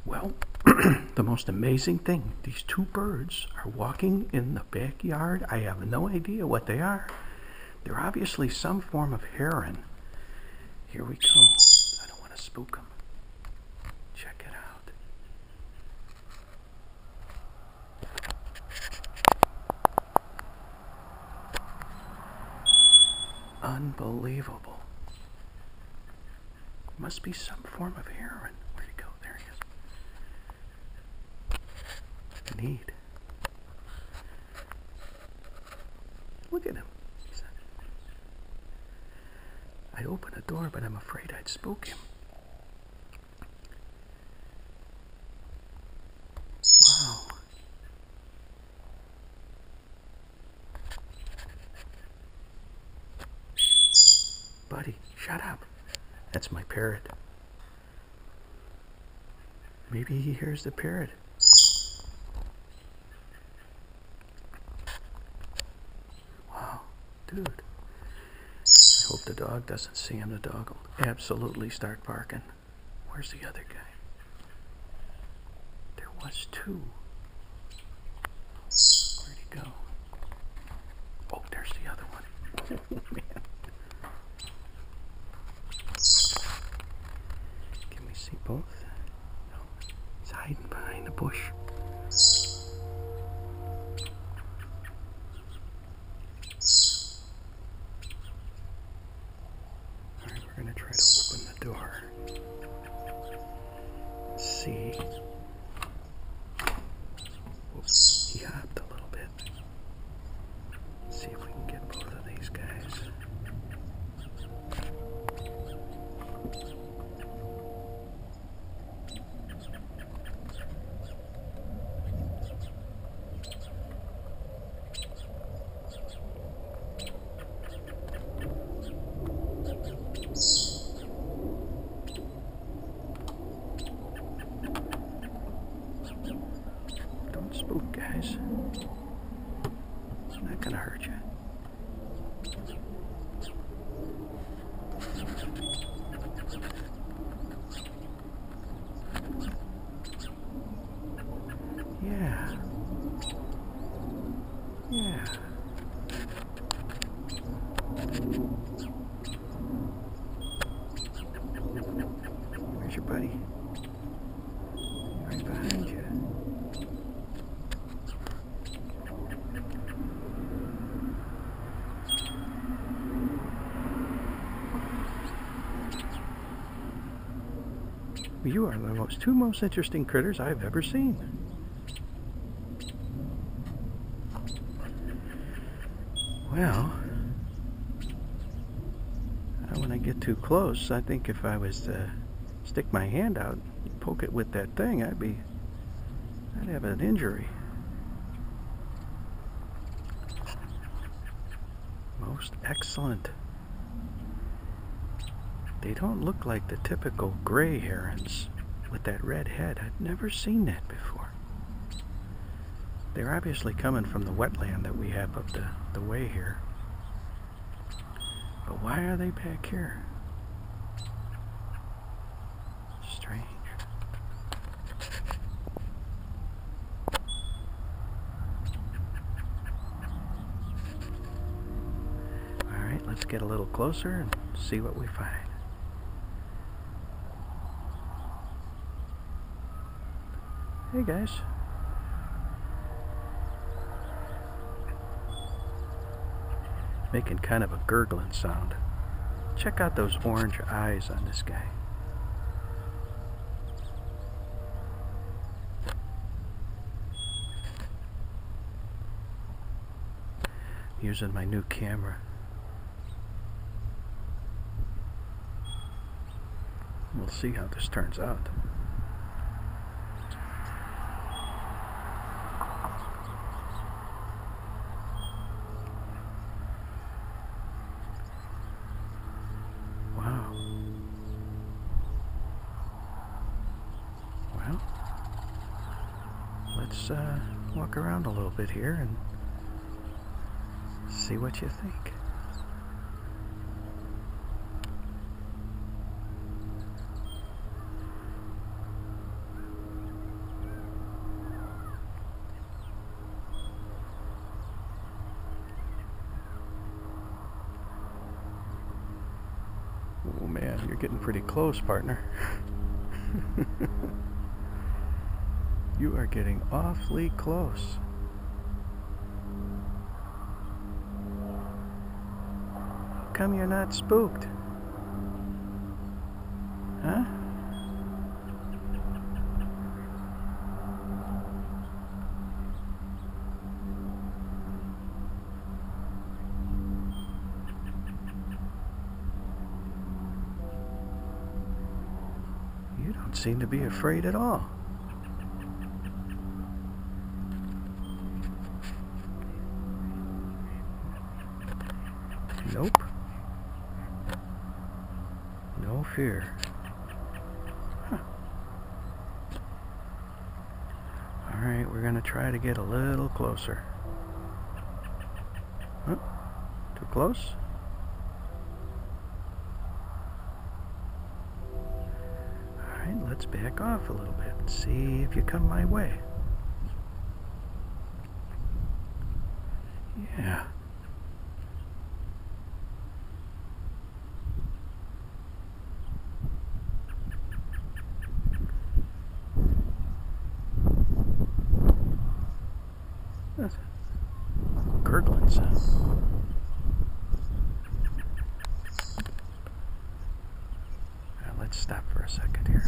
Well, the most amazing thing, these two birds are walking in the backyard. I have no idea what they are. They're obviously some form of heron. Here we go. I don't want to spook them. Check it out. Unbelievable. Must be some form of heron. Where'd he go? There he is. Neat. Look at him. I'd open a door, but I'm afraid I'd spook him. Wow. Buddy, shut up. That's my parrot. Maybe he hears the parrot. Wow, dude. I hope the dog doesn't see him. The dog will absolutely start barking. Where's the other guy? There was two. Where'd he go? Oh, there's the other one. Oh, man. Can we see both? No. He's hiding behind the bush. Alright, we're going to try to open the door. Let's see. Oops, he hopped a little bit. Let's see if we can get both of these guys. Don't spook, guys. It's not gonna hurt you. Yeah. Yeah. Where's your buddy? Right behind you. You are the two most interesting critters I've ever seen. Well, when I get too close, I think if I was to stick my hand out, poke it with that thing, I'd have an injury. Most excellent. They don't look like the typical gray herons with that red head. I've never seen that before. They're obviously coming from the wetland that we have up the way here. But why are they back here? Strange. Alright, let's get a little closer and see what we find. Hey guys. Making kind of a gurgling sound. Check out those orange eyes on this guy. Using my new camera. We'll see how this turns out. Wow. Well, let's walk around a little bit here and see what you think. Getting pretty close, partner. You are getting awfully close. How come you're not spooked? Huh? You don't seem to be afraid at all. Nope. No fear. Huh. Alright, we're going to try to get a little closer. Huh? Too close? Alright, let's back off a little bit and see if you come my way. Yeah. That's a gurgling sound. Now let's stop for a second here.